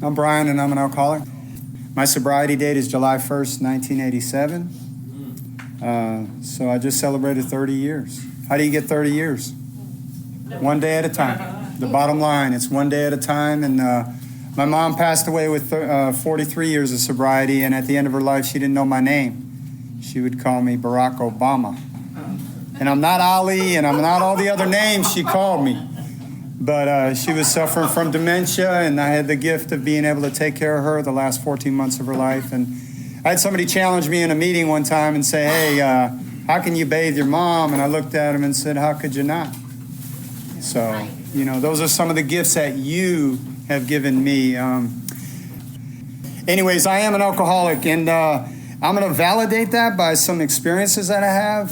I'm Brian, and I'm an alcoholic. My sobriety date is July 1st, 1987. So I just celebrated 30 years. How do you get 30 years? One day at a time. The bottom line, it's one day at a time. And my mom passed away with 43 years of sobriety, and at the end of her life, she didn't know my name. She would call me Barack Obama. And I'm not Ali, and I'm not all the other names she called me. But she was suffering from dementia, and I had the gift of being able to take care of her the last 14 months of her life. And I had somebody challenge me in a meeting one time and say, hey, how can you bathe your mom? And I looked at him and said, how could you not? So, those are some of the gifts that you have given me. Anyways, I am an alcoholic, and I'm going to validate that by some experiences that I have.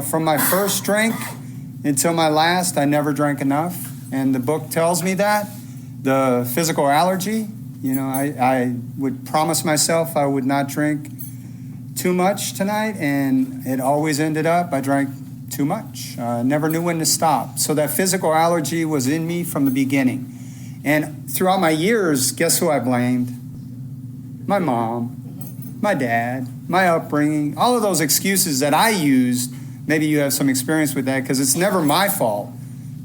From my first drink until my last, I never drank enough, and the book tells me that. The physical allergy, I would promise myself I would not drink too much tonight, and it always ended up I drank too much. Never knew when to stop. So that physical allergy was in me from the beginning. And throughout my years, guess who I blamed? My mom, my dad, my upbringing, all of those excuses that I used. Maybe you have some experience with that, because it's never my fault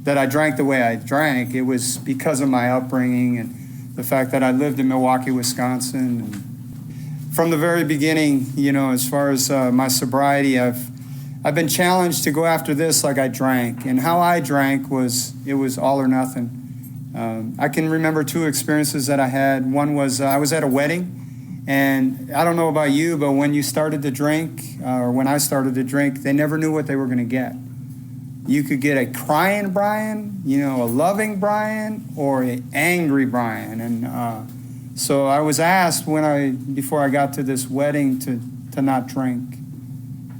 that I drank the way I drank. It was because of my upbringing and the fact that I lived in Milwaukee, Wisconsin. And from the very beginning, as far as my sobriety, I've been challenged to go after this like I drank. And how I drank was all or nothing. I can remember two experiences that I had. One was I was at a wedding. And I don't know about you, but when you started to drink, or when I started to drink, they never knew what they were going to get. You could get a crying Brian, a loving Brian, or an angry Brian. And so I was asked before I got to this wedding to not drink.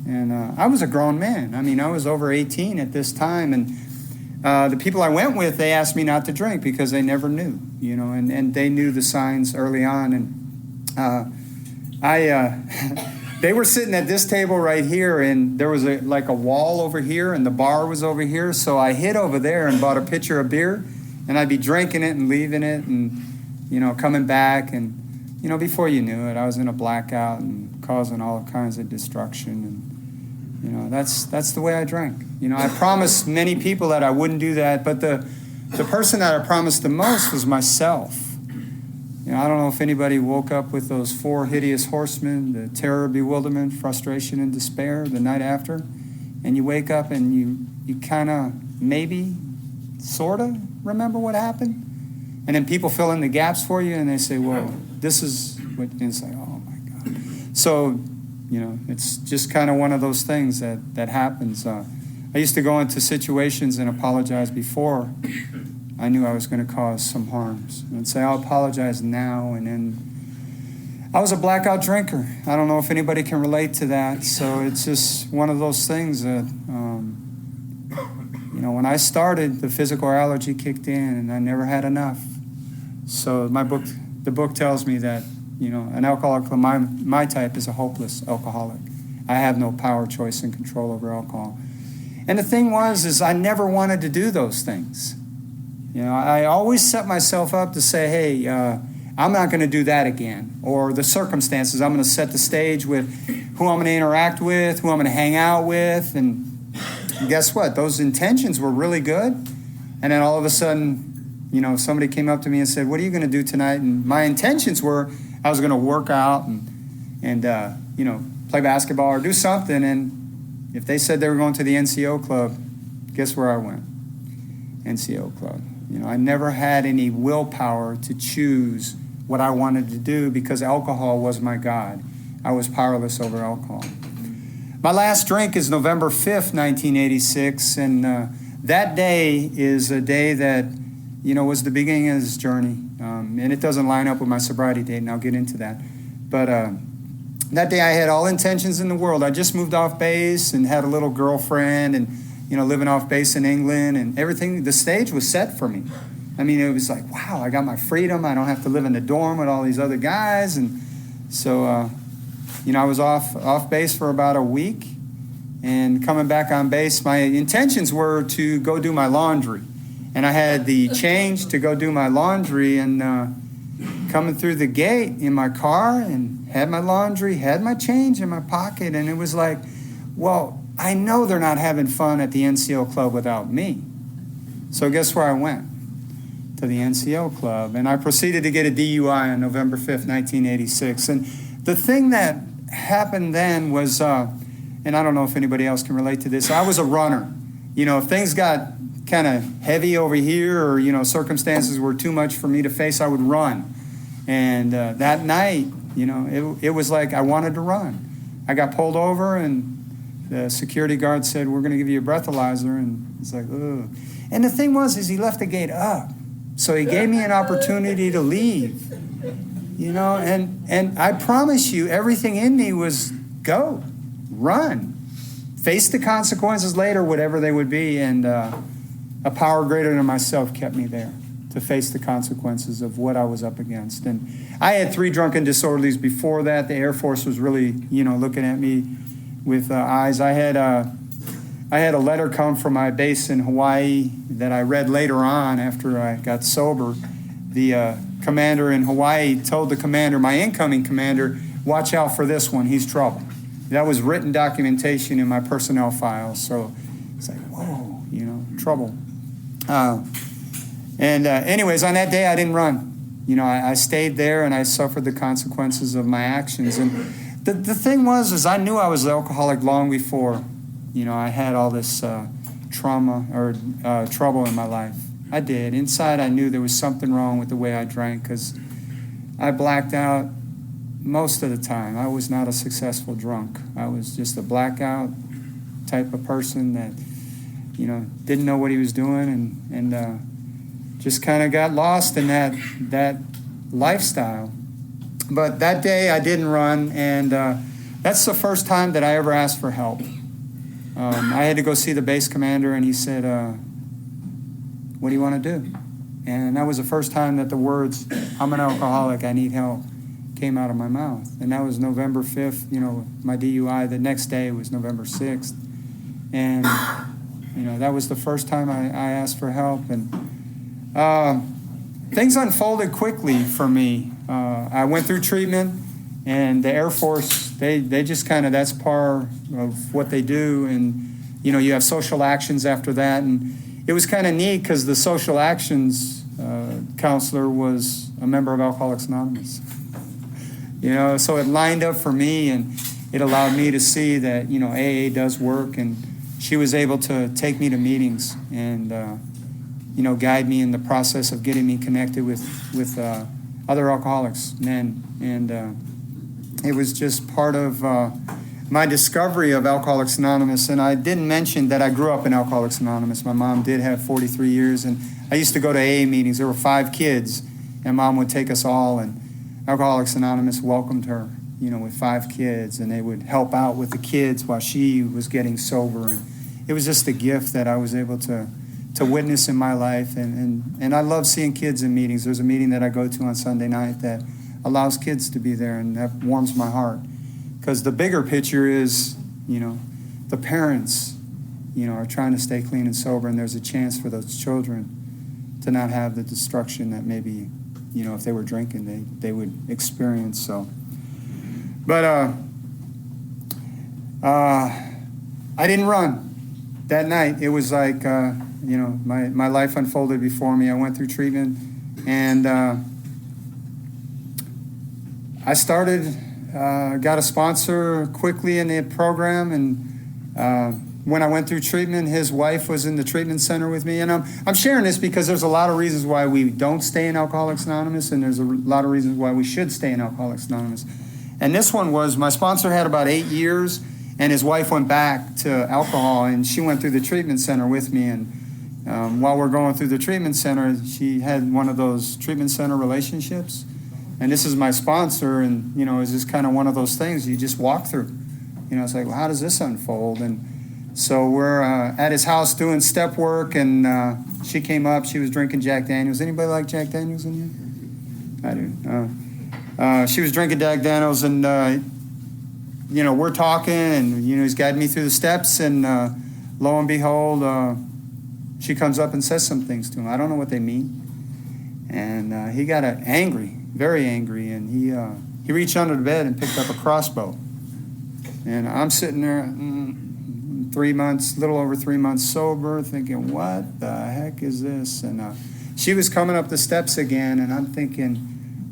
And I was a grown man. I was over 18 at this time. And the people I went with, they asked me not to drink because they never knew, and they knew the signs early on. And they were sitting at this table right here, and there was a wall over here, and the bar was over here. So I hid over there and bought a pitcher of beer, and I'd be drinking it and leaving it, and coming back, and before you knew it, I was in a blackout and causing all kinds of destruction. And that's the way I drank. I promised many people that I wouldn't do that, but the person that I promised the most was myself. I don't know if anybody woke up with those 4 hideous horsemen, the terror, bewilderment, frustration, and despair the night after. And you wake up and you kind of maybe, sort of remember what happened. And then people fill in the gaps for you, and they say, well, this is what, and it's like, oh my God. So, it's just kind of one of those things that happens. I used to go into situations and apologize before I knew I was going to cause some harms. And say, I'll apologize now. And then I was a blackout drinker. I don't know if anybody can relate to that. So it's just one of those things that, when I started, the physical allergy kicked in and I never had enough. So the book tells me that, an alcoholic of my type is a hopeless alcoholic. I have no power, choice, and control over alcohol. And the thing is I never wanted to do those things. I always set myself up to say, hey, I'm not going to do that again. Or the circumstances, I'm going to set the stage with who I'm going to interact with, who I'm going to hang out with. And guess what? Those intentions were really good. And then all of a sudden, somebody came up to me and said, what are you going to do tonight? And my intentions were I was going to work out and play basketball or do something. And if they said they were going to the NCO club, guess where I went? NCO club. I never had any willpower to choose what I wanted to do because alcohol was my God. I was powerless over alcohol. My last drink is November 5th, 1986, and that day is a day that, was the beginning of this journey. And it doesn't line up with my sobriety date, and I'll get into that. But that day I had all intentions in the world. I just moved off base and had a little girlfriend and living off base in England and everything. The stage was set for me. It was like, wow, I got my freedom. I don't have to live in the dorm with all these other guys. And so, I was off base for about a week. And coming back on base, my intentions were to go do my laundry. And I had the change to go do my laundry, and coming through the gate in my car and had my laundry, had my change in my pocket, and it was like, well, I know they're not having fun at the NCO club without me. So guess where I went? To the NCO club. And I proceeded to get a DUI on November 5th, 1986. And the thing that happened then was, and I don't know if anybody else can relate to this, I was a runner. If things got kind of heavy over here, or, circumstances were too much for me to face, I would run. And that night, it was like I wanted to run. I got pulled over, and the security guard said, "We're going to give you a breathalyzer." And it's like, ugh. And the thing was, is he left the gate up. So he gave me an opportunity to leave, and I promise you, everything in me was go, run, face the consequences later, whatever they would be. And a power greater than myself kept me there to face the consequences of what I was up against. And I had 3 drunken disorderlies before that. The Air Force was really, looking at me with eyes. I had a letter come from my base in Hawaii that I read later on after I got sober. The commander in Hawaii told the commander, my incoming commander, "Watch out for this one, he's trouble." That was written documentation in my personnel files. So it's like, whoa, trouble. Anyways, on that day, I didn't run. I stayed there, and I suffered the consequences of my actions. And the thing was I knew I was an alcoholic long before, I had all this trauma or trouble in my life. I did. Inside, I knew there was something wrong with the way I drank, because I blacked out most of the time. I was not a successful drunk. I was just a blackout type of person that, didn't know what he was doing, and just kind of got lost in that lifestyle. But that day I didn't run, and that's the first time that I ever asked for help. I had to go see the base commander, and he said, "What do you want to do?" And that was the first time that the words, "I'm an alcoholic, I need help," came out of my mouth. And that was November 5th, my DUI. The next day was November 6th. And, that was the first time I asked for help. And things unfolded quickly for me. I went through treatment, and the Air Force, they just kind of, that's part of what they do. And, you have social actions after that. And it was kind of neat, because the social actions counselor was a member of Alcoholics Anonymous. So it lined up for me, and it allowed me to see that, AA does work. And she was able to take me to meetings and, guide me in the process of getting me connected with other alcoholics, men. And it was just part of my discovery of Alcoholics Anonymous. And I didn't mention that I grew up in Alcoholics Anonymous. My mom did have 43 years, and I used to go to AA meetings. There were 5 kids, and Mom would take us all, and Alcoholics Anonymous welcomed her, with 5 kids, and they would help out with the kids while she was getting sober. And it was just a gift that I was able to witness in my life. And I love seeing kids in meetings. There's a meeting that I go to on Sunday night that allows kids to be there, and that warms my heart. Because the bigger picture is, the parents, are trying to stay clean and sober, and there's a chance for those children to not have the destruction that maybe, if they were drinking, they would experience. So, but I didn't run that night. It was like, my life unfolded before me. I went through treatment, and I started, got a sponsor quickly in the program, and when I went through treatment, his wife was in the treatment center with me. And I'm sharing this because there's a lot of reasons why we don't stay in Alcoholics Anonymous, and there's a lot of reasons why we should stay in Alcoholics Anonymous. And this one was, my sponsor had about 8 years, and his wife went back to alcohol, and she went through the treatment center with me. And while we're going through the treatment center, she had one of those treatment center relationships. And this is my sponsor, and, it's just kind of one of those things you just walk through. It's like, well, how does this unfold? And so we're at his house doing step work, and she came up. She was drinking Jack Daniels. Anybody like Jack Daniels in here? I do. She was drinking Jack Daniels, and, we're talking, and, he's guiding me through the steps, and lo and behold, she comes up and says some things to him. I don't know what they mean. And he got angry, very angry, and he reached under the bed and picked up a crossbow. And I'm sitting there 3 months, little over 3 months sober, thinking, what the heck is this? And she was coming up the steps again, and I'm thinking,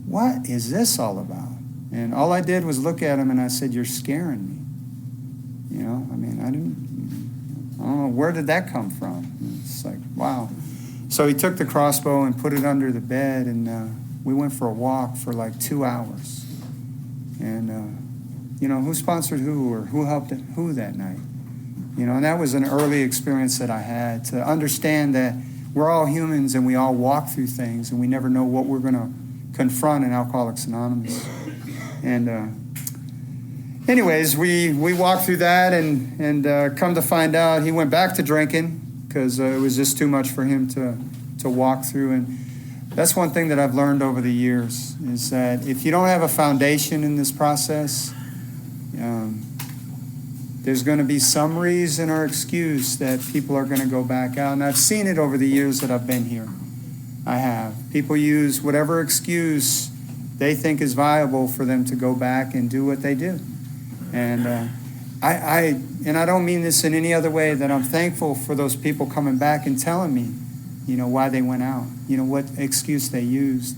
what is this all about? And all I did was look at him, and I said, you're scaring me. You know, I mean, I don't know, where did that come from? And it's like, wow. So he took the crossbow and put it under the bed, and we went for a walk for like 2 hours. And, you know, who sponsored who, or who helped who that night? You know, and that was an early experience that I had, to understand that we're all humans and we all walk through things, and we never know what we're going to confront in Alcoholics Anonymous. And anyways, we walked through that, and come to find out, he went back to drinking because it was just too much for him to walk through. And that's one thing that I've learned over the years, is that if you don't have a foundation in this process, there's going to be some reason or excuse that people are going to go back out. And I've seen it over the years that I've been here. I have. People use whatever excuse they think is viable for them to go back and do what they do. And I don't mean this in any other way, that I'm thankful for those people coming back and telling me, you know, why they went out, you know, what excuse they used.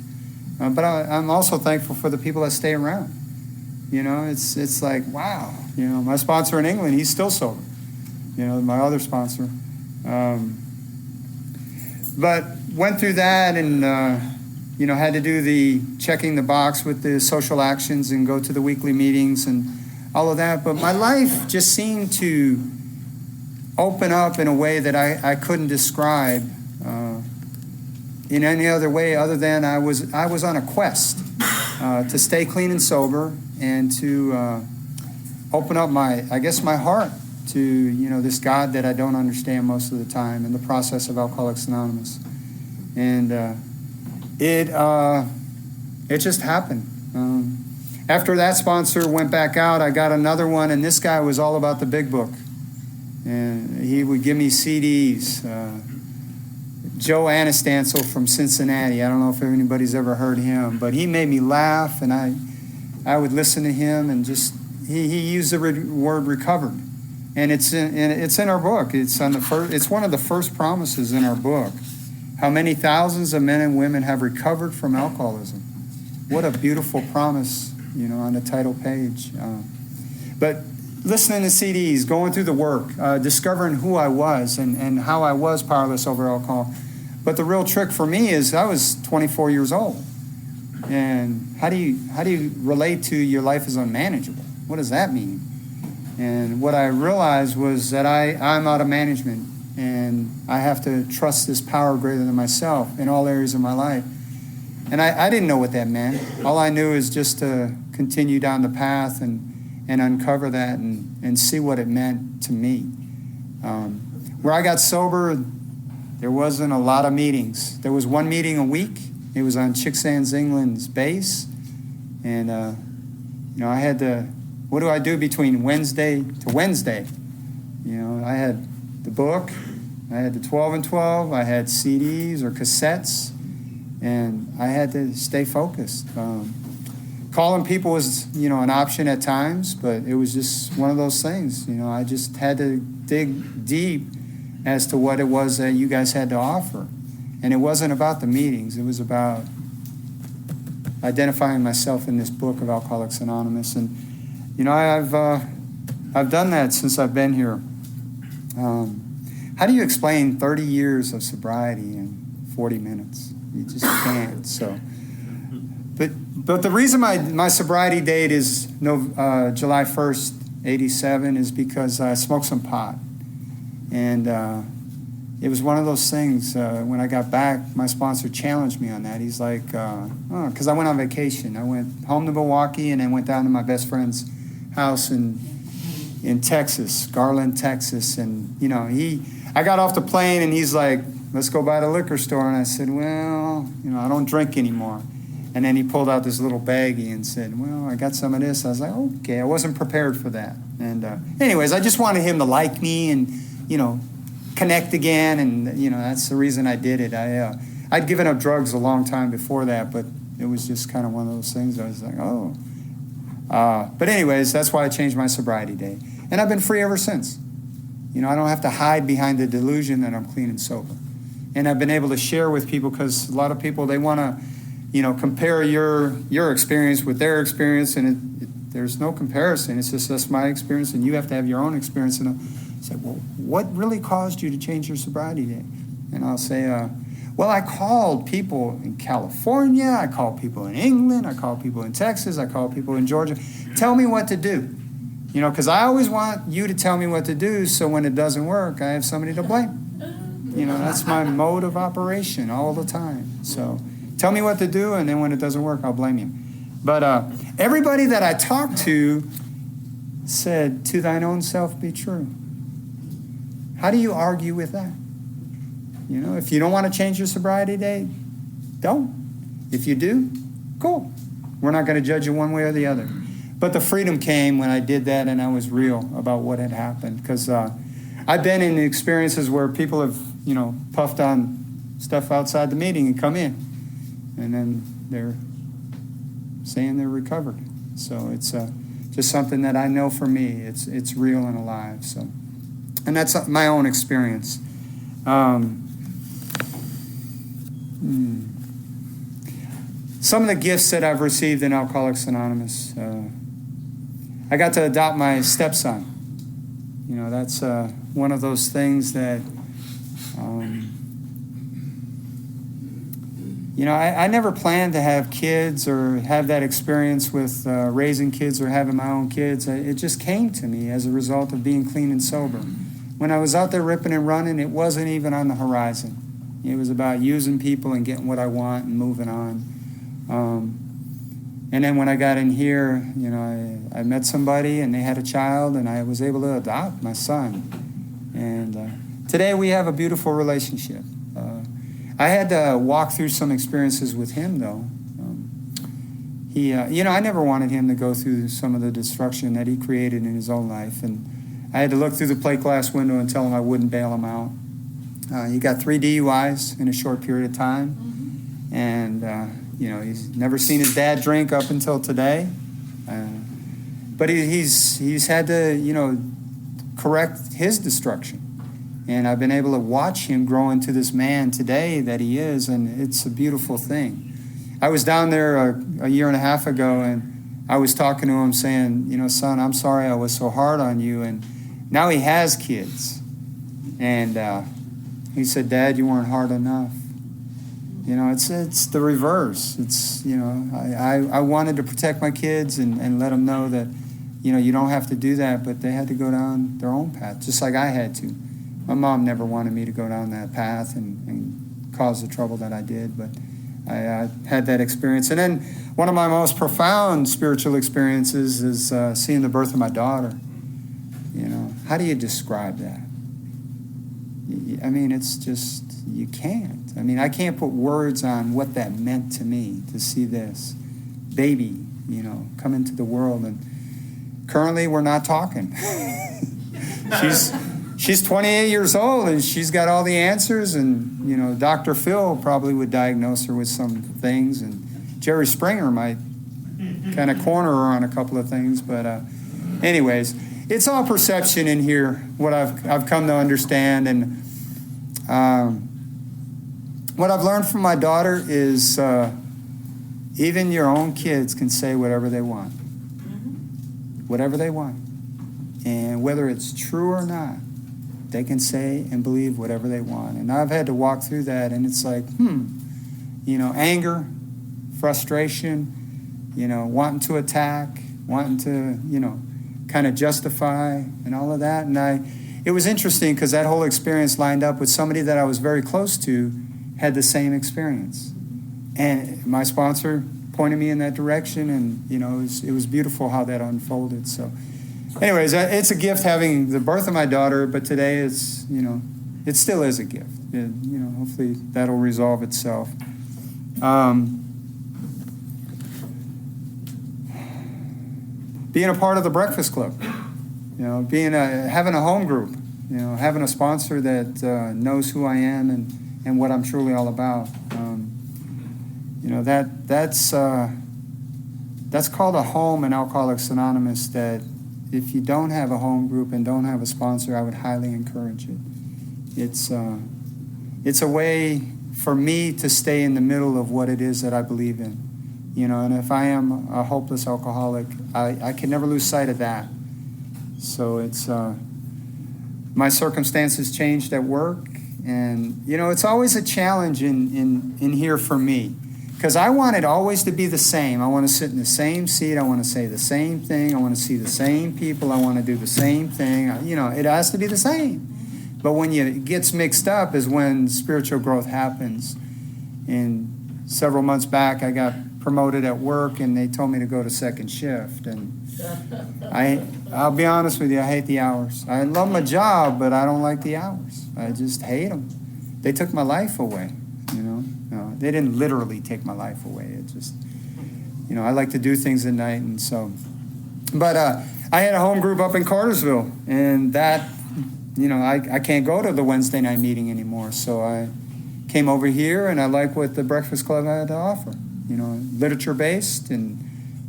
But I'm also thankful for the people that stay around. You know, it's like, wow. You know, my sponsor in England, he's still sober. You know, my other sponsor. But went through that, and, you know, had to do the checking the box with the social actions and go to the weekly meetings and all of that. But my life just seemed to open up in a way that I couldn't describe in any other way, other than I was on a quest to stay clean and sober, and to open up my heart to, you know, this God that I don't understand most of the time in the process of Alcoholics Anonymous. And it just happened. After that sponsor went back out, I got another one, and this guy was all about the big book. And he would give me CDs. Joe Anastancil from Cincinnati. I don't know if anybody's ever heard him, but he made me laugh, and I would listen to him, and just he used the word recovered, and it's in our book. It's one of the first promises in our book. How many thousands of men and women have recovered from alcoholism? What a beautiful promise, you know, on the title page. But listening to CDs, going through the work, discovering who I was and how I was powerless over alcohol. But the real trick for me is I was 24 years old. And how do you relate to your life is unmanageable? What does that mean? And what I realized was that I'm out of management, and I have to trust this power greater than myself in all areas of my life. And I didn't know what that meant. All I knew is just to continue down the path and uncover that and see what it meant to me. Where I got sober, there wasn't a lot of meetings. There was one meeting a week. It was on Chicksands, England's base. And, you know, I had to, what do I do between Wednesday to Wednesday? You know, I had the book, I had the 12 and 12, I had CDs or cassettes, and I had to stay focused. Calling people was, you know, an option at times, but it was just one of those things. You know, I just had to dig deep as to what it was that you guys had to offer. And it wasn't about the meetings. It was about identifying myself in this book of Alcoholics Anonymous. And, you know, I've done that since I've been here. How do you explain 30 years of sobriety in 40 minutes? You just can't. So, but the reason my sobriety date is July 1st, 87 is because I smoked some pot. And it was one of those things, when I got back, my sponsor challenged me on that. He's like, because I went on vacation. I went home to Milwaukee and then went down to my best friend's house in Texas, Garland, Texas. And, you know, I got off the plane and he's like, let's go by the liquor store. And I said, well, you know, I don't drink anymore. And then he pulled out this little baggie and said, well, I got some of this. I was like, okay, I wasn't prepared for that. And anyways, I just wanted him to like me and, you know, connect again, and that's the reason I did it. I'd given up drugs a long time before that, but it was just kind of one of those things. I was like, oh. But anyways, that's why I changed my sobriety date, and I've been free ever since. I don't have to hide behind the delusion that I'm clean and sober, and I've been able to share with people, because a lot of people, they want to, compare your experience with their experience, and there's no comparison. It's just that's my experience, and you have to have your own experience. And I say, well, what really caused you to change your sobriety date? And I'll say, well, I called people in California, I called people in England, I called people in Texas, I called people in Georgia. Tell me what to do. Because I always want you to tell me what to do, so when it doesn't work, I have somebody to blame. That's my mode of operation all the time. So tell me what to do, and then when it doesn't work, I'll blame you. But everybody that I talked to said, to thine own self be true. How do you argue with that? If you don't want to change your sobriety date, don't. If you do, cool. We're not going to judge you one way or the other. But the freedom came when I did that, and I was real about what had happened. Because I've been in experiences where people have, puffed on stuff outside the meeting and come in, and then they're saying they're recovered. So it's just something that I know for me. It's real and alive. So, and that's my own experience. Some of the gifts that I've received in Alcoholics Anonymous. I got to adopt my stepson. That's one of those things that, I never planned to have kids or have that experience with raising kids or having my own kids. It just came to me as a result of being clean and sober. When I was out there ripping and running, it wasn't even on the horizon. It was about using people and getting what I want and moving on. And then when I got in here, I met somebody and they had a child, and I was able to adopt my son. And today we have a beautiful relationship. I had to walk through some experiences with him, though. I never wanted him to go through some of the destruction that he created in his own life. And I had to look through the plate glass window and tell him I wouldn't bail him out. He got 3 DUIs in a short period of time. And, he's never seen his dad drink up until today. But he's had to, correct his destruction. And I've been able to watch him grow into this man today that he is, and it's a beautiful thing. I was down there a year and a half ago, and I was talking to him saying, son, I'm sorry I was so hard on you. And now he has kids. And he said, Dad, you weren't hard enough. It's the reverse. It's, I wanted to protect my kids and let them know that, you don't have to do that, but they had to go down their own path, just like I had to. My mom never wanted me to go down that path and cause the trouble that I did, but I had that experience. And then one of my most profound spiritual experiences is seeing the birth of my daughter. How do you describe that? It's just, you can't. I can't put words on what that meant to me, to see this baby, come into the world. And currently we're not talking. She's 28 years old, and she's got all the answers, and, Dr. Phil probably would diagnose her with some things, and Jerry Springer might kind of corner her on a couple of things. But anyways, it's all perception in here, what I've come to understand. And what I've learned from my daughter is even your own kids can say whatever they want. Whatever they want. And whether it's true or not, they can say and believe whatever they want. And I've had to walk through that, and it's like, anger, frustration, wanting to attack, wanting to, kind of justify and all of that. And it was interesting because that whole experience lined up with somebody that I was very close to had the same experience. And my sponsor pointed me in that direction, and, it was beautiful how that unfolded. So anyways, it's a gift having the birth of my daughter, but today it's, it still is a gift. Hopefully that'll resolve itself. Being a part of the Breakfast Club, having a home group. having a sponsor that knows who I am and what I'm truly all about. That's called a home in Alcoholics Anonymous, that if you don't have a home group and don't have a sponsor, I would highly encourage it. It's a way for me to stay in the middle of what it is that I believe in. And if I am a hopeless alcoholic, I can never lose sight of that. So it's my circumstances changed at work, and it's always a challenge in here for me, because I want it always to be the same. I want to sit in the same seat. I want to say the same thing. I want to see the same people. I want to do the same thing. It has to be the same. But when it gets mixed up is when spiritual growth happens. And several months back, I got promoted at work, and they told me to go to second shift. And I'll be honest with you, I hate the hours. I love my job, but I don't like the hours. I just hate them. They took my life away, No, they didn't literally take my life away. It just, I like to do things at night, and so. But I had a home group up in Cartersville, and that, I can't go to the Wednesday night meeting anymore. So I came over here, and I like what the Breakfast Club had to offer. Literature-based, and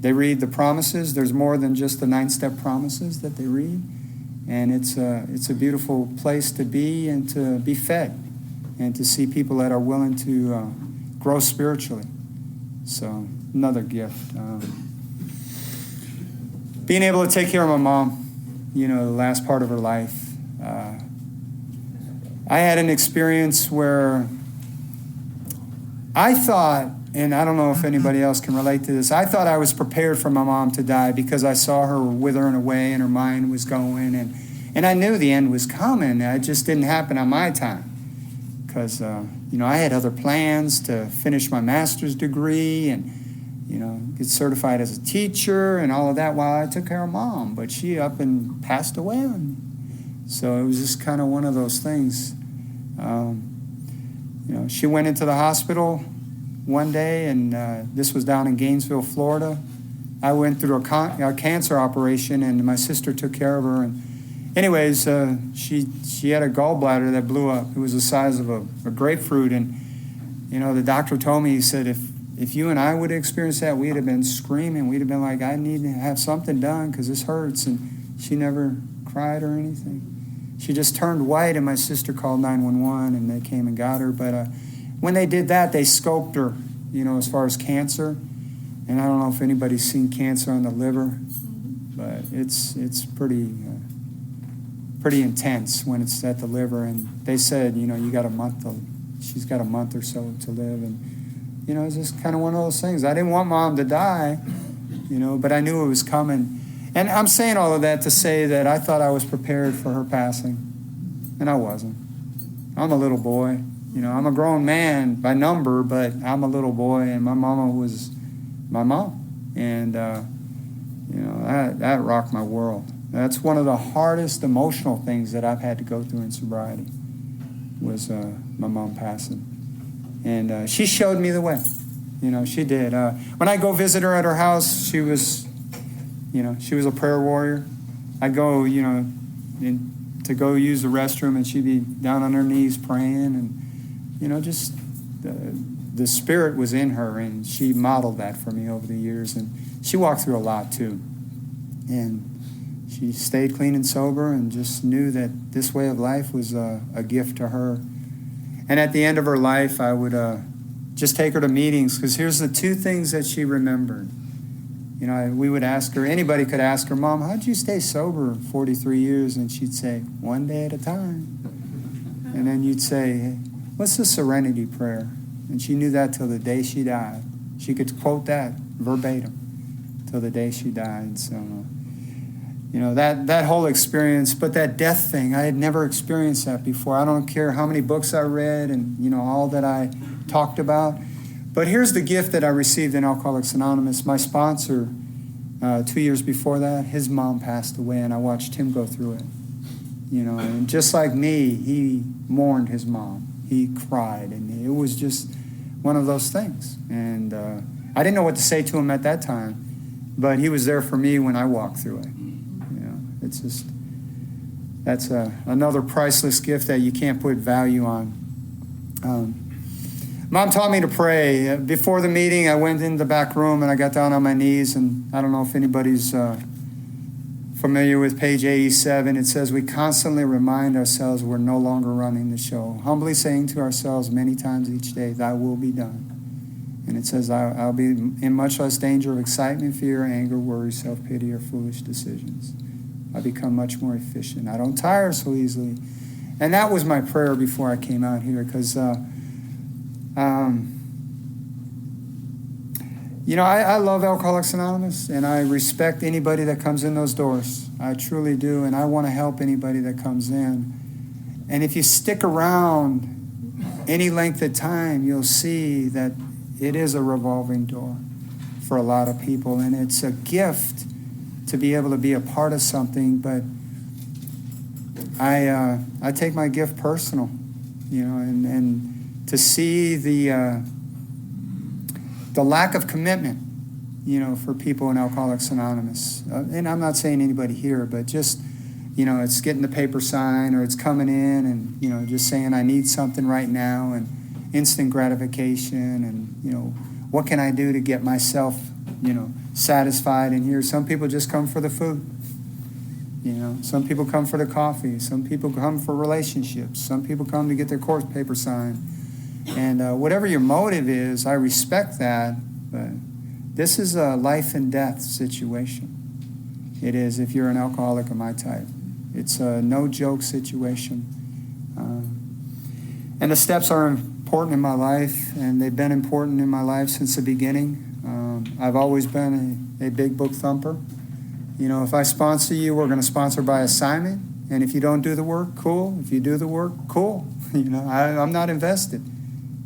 they read the promises. There's more than just the 9-step promises that they read. And it's a beautiful place to be and to be fed and to see people that are willing to grow spiritually. So another gift. Being able to take care of my mom, the last part of her life. I had an experience where I thought, and I don't know if anybody else can relate to this, I thought I was prepared for my mom to die because I saw her withering away and her mind was going, and I knew the end was coming. It just didn't happen on my time because, I had other plans to finish my master's degree and, get certified as a teacher and all of that while I took care of Mom, but she up and passed away on me. So it was just kind of one of those things. She went into the hospital one day, and this was down in Gainesville, Florida. I went through a cancer operation, and my sister took care of her. And anyways, she had a gallbladder that blew up. It was the size of a grapefruit. And, the doctor told me, he said, if you and I would have experienced that, we'd have been screaming. We'd have been like, I need to have something done because this hurts. And she never cried or anything. She just turned white, and my sister called 911, and they came and got her. But when they did that, they scoped her, as far as cancer. And I don't know if anybody's seen cancer on the liver, but it's pretty intense when it's at the liver. And they said, you got a month. She's got a month or so to live. And, it's just kind of one of those things. I didn't want Mom to die, but I knew it was coming. And I'm saying all of that to say that I thought I was prepared for her passing, and I wasn't. I'm a little boy. I'm a grown man by number, but I'm a little boy, and my mama was my mom. And, that rocked my world. That's one of the hardest emotional things that I've had to go through in sobriety was my mom passing. And she showed me the way. She did. When I go visit her at her house, she was a prayer warrior. I'd go, to go use the restroom, and she'd be down on her knees praying, and, just the Spirit was in her, and she modeled that for me over the years. And she walked through a lot, too. And she stayed clean and sober and just knew that this way of life was a gift to her. And at the end of her life, I would just take her to meetings, because here's the two things that she remembered. We would ask her, anybody could ask her, Mom, how'd you stay sober 43 years? And she'd say, one day at a time. And then you'd say, hey, what's the serenity prayer? And she knew that till the day she died. She could quote that verbatim till the day she died. So, that whole experience, but that death thing, I had never experienced that before. I don't care how many books I read and, all that I talked about. But here's the gift that I received in Alcoholics Anonymous. My sponsor, 2 years before that, his mom passed away, and I watched him go through it. And just like me, he mourned his mom. He cried, and it was just one of those things. And I didn't know what to say to him at that time, but he was there for me when I walked through it. It's just, That's another priceless gift that you can't put value on. Mom taught me to pray. Before the meeting, I went in the back room and I got down on my knees, and I don't know if anybody's familiar with page 87. It says, we constantly remind ourselves we're no longer running the show, humbly saying to ourselves many times each day, thy will be done. And it says, I'll be in much less danger of excitement, fear, anger, worry, self-pity, or foolish decisions. I become much more efficient. I don't tire so easily. And that was my prayer before I came out here, because I love Alcoholics Anonymous, and I respect anybody that comes in those doors. I truly do, and I want to help anybody that comes in. And if you stick around any length of time, you'll see that it is a revolving door for a lot of people, and it's a gift to be able to be a part of something. But I take my gift personal, and to see the lack of commitment, for people in Alcoholics Anonymous. And I'm not saying anybody here, but just, it's getting the paper signed, or it's coming in and, just saying I need something right now, and instant gratification, and, what can I do to get myself, satisfied in here? Some people just come for the food. Some people come for the coffee. Some people come for relationships. Some people come to get their course paper signed. And whatever your motive is, I respect that, but this is a life and death situation. It is, if you're an alcoholic of my type. It's a no-joke situation. And the steps are important in my life, and they've been important in my life since the beginning. I've always been a big book thumper. If I sponsor you, we're going to sponsor by assignment. And if you don't do the work, cool. If you do the work, cool. I'm not invested.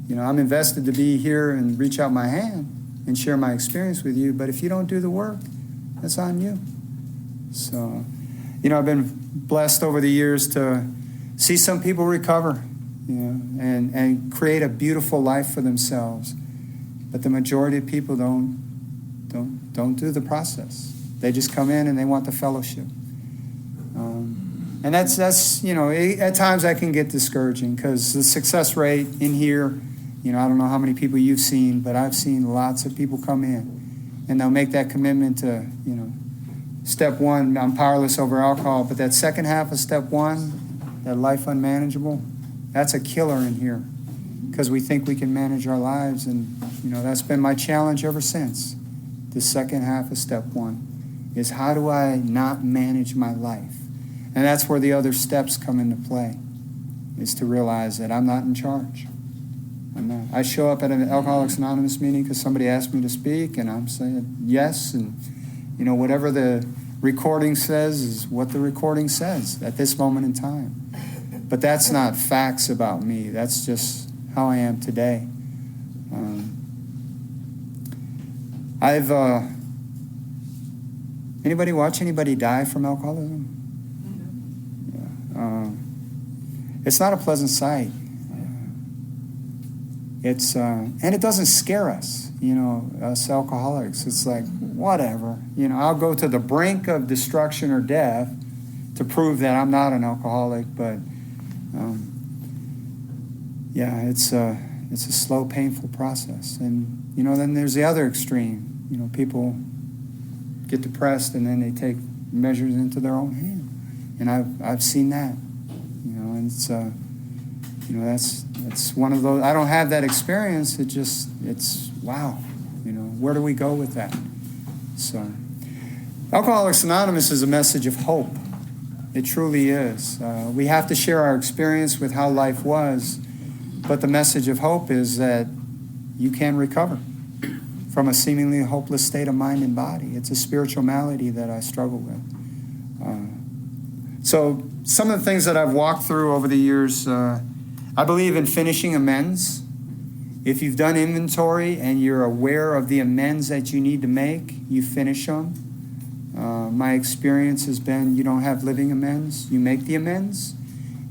I'm invested to be here and reach out my hand and share my experience with you. But if you don't do the work, that's on you. So, I've been blessed over the years to see some people recover, and create a beautiful life for themselves. But the majority of people don't do the process. They just come in and they want the fellowship. And that's at times that can get discouraging, because the success rate in here, I don't know how many people you've seen, but I've seen lots of people come in and they'll make that commitment to, step one, I'm powerless over alcohol. But that second half of step one, that life unmanageable, that's a killer in here, because we think we can manage our lives. And, that's been my challenge ever since. The second half of step one is, how do I not manage my life? And that's where the other steps come into play, is to realize that I'm not in charge. I'm not. I show up at an Alcoholics Anonymous meeting because somebody asked me to speak, and I'm saying yes, and whatever the recording says is what the recording says at this moment in time. But that's not facts about me. That's just how I am today. Anybody watch anybody die from alcoholism? Yeah. It's not a pleasant sight. And it doesn't scare us, us alcoholics. It's like, whatever. I'll go to the brink of destruction or death to prove that I'm not an alcoholic. But, it's a slow, painful process. And, then there's the other extreme. People get depressed and then they take measures into their own hand. And I've seen that, and it's, that's one of those. I don't have that experience. It's wow. Where do we go with that? So, Alcoholics Anonymous is a message of hope. It truly is. We have to share our experience with how life was, but the message of hope is that you can recover from a seemingly hopeless state of mind and body. It's a spiritual malady that I struggle with. So some of the things that I've walked through over the years, I believe in finishing amends. If you've done inventory and you're aware of the amends that you need to make, you finish them. My experience has been you don't have living amends, you make the amends.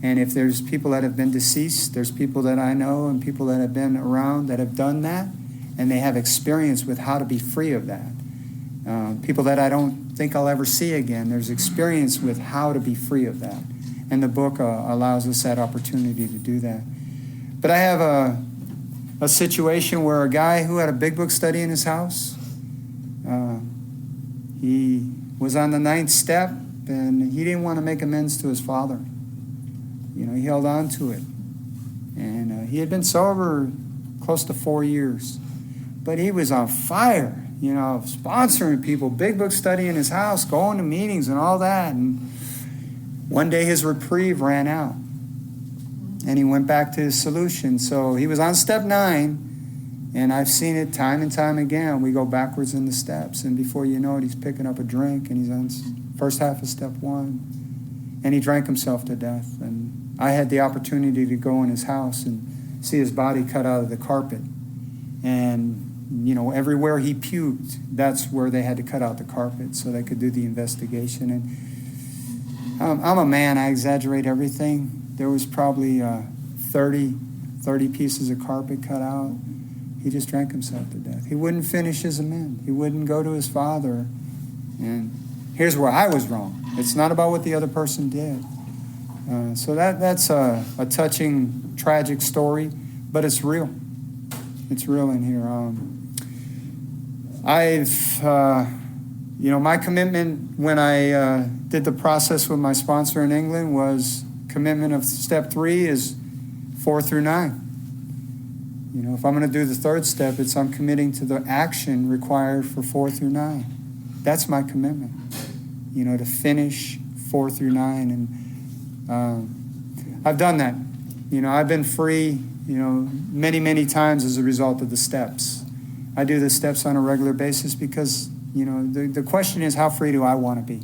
And if there's people that have been deceased, there's people that I know and people that have been around that have done that, and they have experience with how to be free of that. People that I don't think I'll ever see again, there's experience with how to be free of that. And the book allows us that opportunity to do that. But I have a situation where a guy who had a big book study in his house, he was on the 9th step, and he didn't want to make amends to his father. He held on to it. And he had been sober close to 4 years. But he was on fire, sponsoring people, big book study in his house, going to meetings and all that. And one day his reprieve ran out. And he went back to his solution. So he was on step 9. And I've seen it time and time again. We go backwards in the steps. And before you know it, he's picking up a drink. And he's on first half of step 1. And he drank himself to death. And I had the opportunity to go in his house and see his body cut out of the carpet. And, everywhere he puked, that's where they had to cut out the carpet so they could do the investigation. And I'm a man. I exaggerate everything. There was probably 30 pieces of carpet cut out. He just drank himself to death. He wouldn't finish his amend. He wouldn't go to his father. And here's where I was wrong. It's not about what the other person did. So that's a touching, tragic story, but it's real. It's real in here. My commitment when I did the process with my sponsor in England was commitment of step 3 is 4 through 9. If I'm going to do the 3rd step, I'm committing to the action required for 4 through 9. That's my commitment, to finish 4 through 9. And I've done that. I've been free, many, many times as a result of the steps. I do the steps on a regular basis because, the question is, how free do I want to be?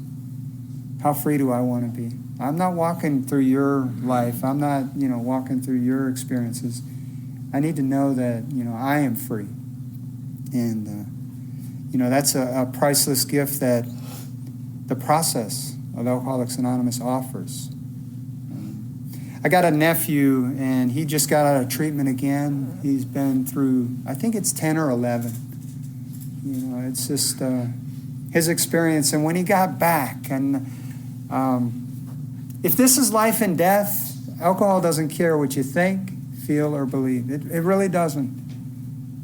How free do I want to be? I'm not walking through your life. I'm not, walking through your experiences. I need to know that, I am free. And, that's a priceless gift that the process of Alcoholics Anonymous offers. I got a nephew, and he just got out of treatment again. He's been through, I think it's 10 or 11. It's just his experience. And when he got back, and if this is life and death, alcohol doesn't care what you think, feel, or believe. It really doesn't.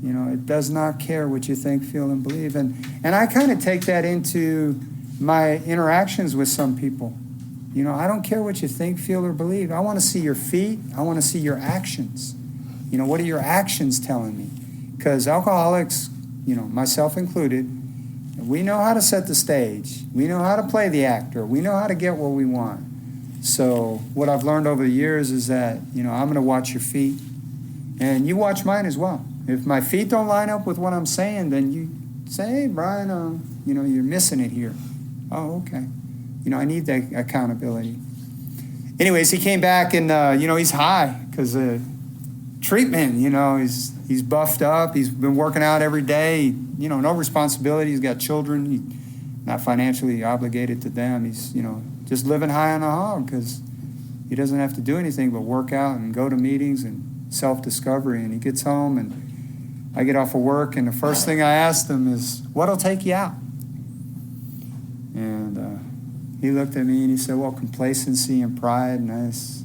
It does not care what you think, feel, and believe. And I kind of take that into my interactions with some people. I don't care what you think, feel, or believe. I want to see your feet. I want to see your actions. What are your actions telling me? Because alcoholics, myself included, we know how to set the stage. We know how to play the actor. We know how to get what we want. So what I've learned over the years is that, I'm going to watch your feet. And you watch mine as well. If my feet don't line up with what I'm saying, then you say, hey, Brian, you're missing it here. Oh, okay. I need that accountability. Anyways, he came back and, he's high because treatment, he's buffed up. He's been working out every day. No responsibility. He's got children. He's not financially obligated to them. He's, just living high on a hog because he doesn't have to do anything but work out and go to meetings and self-discovery. And he gets home, and I get off of work, and the first thing I asked him is, what'll take you out? And he looked at me and he said, well, complacency and pride. And I said,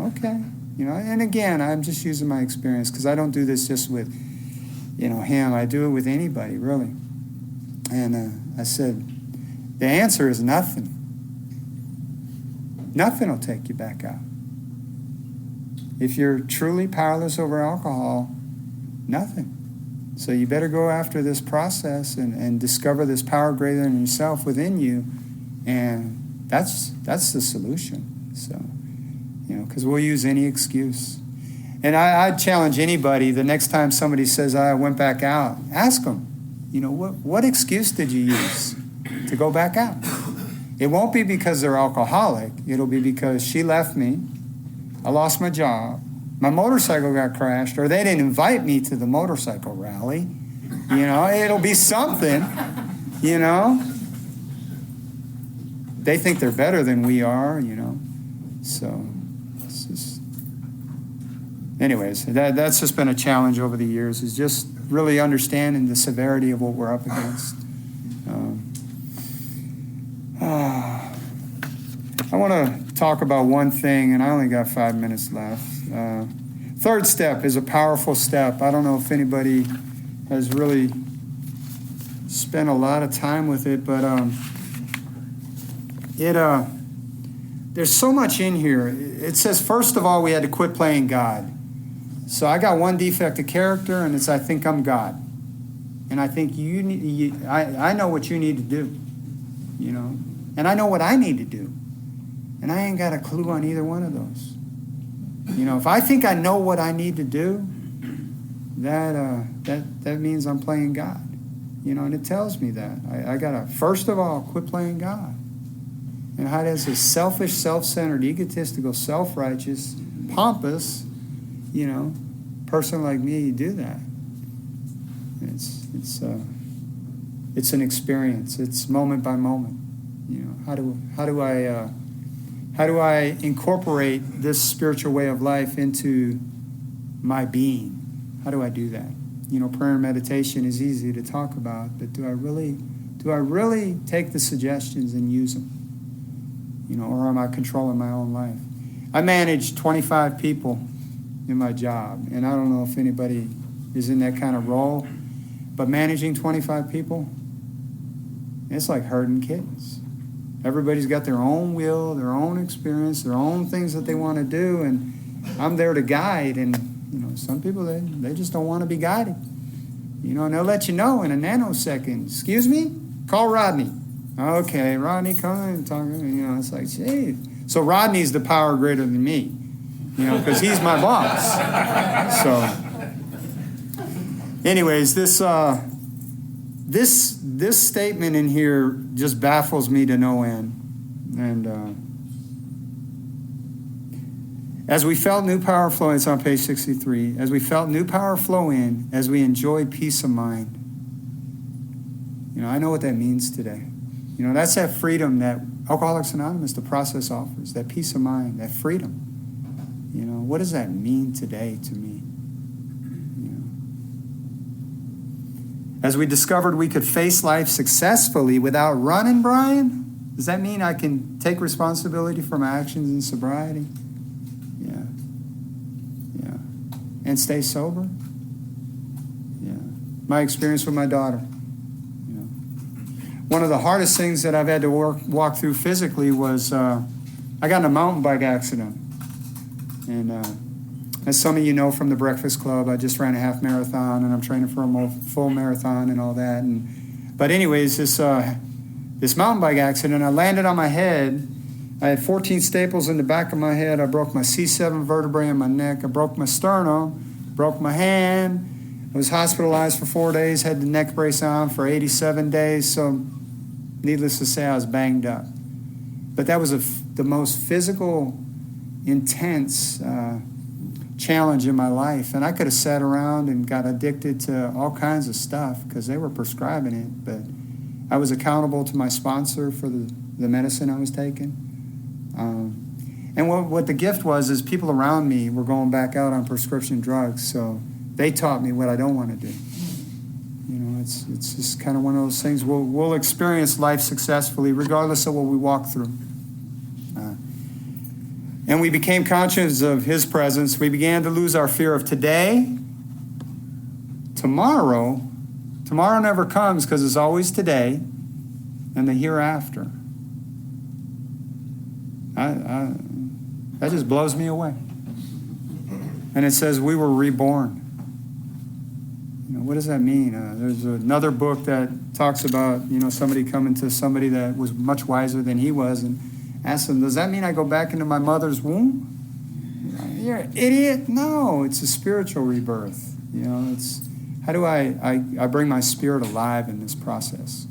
okay. And again, I'm just using my experience because I don't do this just with, him. I do it with anybody, really. And I said, the answer is nothing. Nothing will take you back out. If you're truly powerless over alcohol, nothing. So you better go after this process and discover this power greater than yourself within you. And that's the solution. So, because we'll use any excuse. And I'd challenge anybody, the next time somebody says, I went back out, ask them, what excuse did you use to go back out? It won't be because they're alcoholic. It'll be because she left me, I lost my job, my motorcycle got crashed, or they didn't invite me to the motorcycle rally. It'll be something, They think they're better than we are, So, it's just... Anyways, that's just been a challenge over the years, is just really understanding the severity of what we're up against. I want to talk about one thing, and I only got 5 minutes left. Third step is a powerful step. I don't know if anybody has really spent a lot of time with it, but there's so much in here. It says, first of all, we had to quit playing God. So I got one defect of character, and it's I think I'm God. And I think I know what you need to do, and I know what I need to do. And I ain't got a clue on either one of those. If I think I know what I need to do, that means I'm playing God. And it tells me that. I got to, first of all, quit playing God. And how does a selfish, self-centered, egotistical, self-righteous, pompous, person like me do that? It's an experience. It's moment by moment. How do I incorporate this spiritual way of life into my being? How do I do that? Prayer and meditation is easy to talk about, but do I really take the suggestions and use them? Or am I controlling my own life? I manage 25 people in my job, and I don't know if anybody is in that kind of role, but managing 25 people, it's like herding kittens. Everybody's got their own will, their own experience, their own things that they want to do, and I'm there to guide. And some people they just don't want to be guided. And they'll let you know in a nanosecond. Excuse me, call Rodney. Okay, Rodney, come and talk. It's like, gee. So Rodney's the power greater than me, because he's my boss. So, anyways, this statement in here just baffles me to no end. And as we felt new power flow, it's on page 63, as we felt new power flow in, as we enjoyed peace of mind. I know what that means today. That's that freedom that Alcoholics Anonymous, the process offers, that peace of mind, that freedom. What does that mean today to me? As we discovered we could face life successfully without running, Brian, does that mean I can take responsibility for my actions in sobriety? Yeah. And stay sober? Yeah. My experience with my daughter. One of the hardest things that I've had to walk through physically was I got in a mountain bike accident. And as some of you know from the Breakfast Club, I just ran a half marathon, and I'm training for a full marathon and all that. But anyways, this mountain bike accident, I landed on my head. I had 14 staples in the back of my head. I broke my C7 vertebrae in my neck. I broke my sternum, broke my hand. I was hospitalized for 4 days, had the neck brace on for 87 days. So needless to say, I was banged up. But that was the most physical, intense challenge in my life. And I could have sat around and got addicted to all kinds of stuff because they were prescribing it. But I was accountable to my sponsor for the medicine I was taking. And what the gift was is people around me were going back out on prescription drugs. So they taught me what I don't want to do. It's just kind of one of those things. We'll experience life successfully regardless of what we walk through. And we became conscious of his presence. We began to lose our fear of today. Tomorrow never comes because it's always today and the hereafter. That just blows me away. And it says we were reborn. What does that mean? There's another book that talks about, somebody coming to somebody that was much wiser than he was and asked them, does that mean I go back into my mother's womb? You're an idiot. No, it's a spiritual rebirth. It's how do I bring my spirit alive in this process?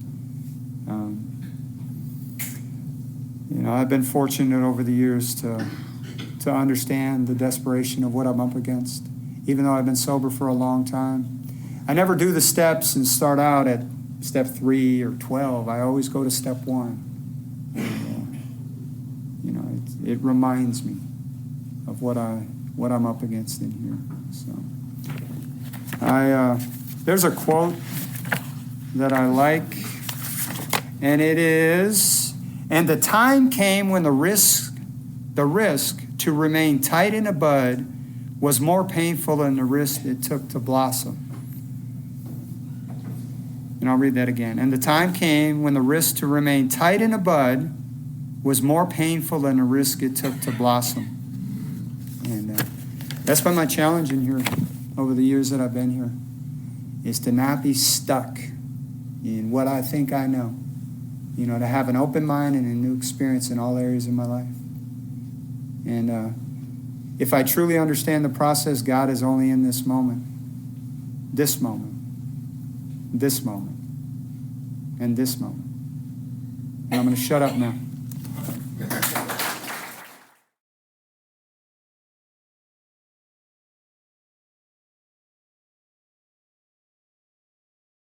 I've been fortunate over the years to understand the desperation of what I'm up against, even though I've been sober for a long time. I never do the steps and start out at step 3 or 12. I always go to step 1. It reminds me of what I'm up against in here. So, there's a quote that I like, and it is, "And the time came when the risk the risk to remain tight in a bud was more painful than the risk it took to blossom. And I'll read that again. And the time came when the risk to remain tight in a bud was more painful than the risk it took to blossom. And that's been my challenge in here over the years that I've been here, is to not be stuck in what I think I know. You know, to have an open mind and a new experience in all areas of my life. And if I truly understand the process, God is only in this moment, this moment, this moment, and this moment. And I'm going to shut up now.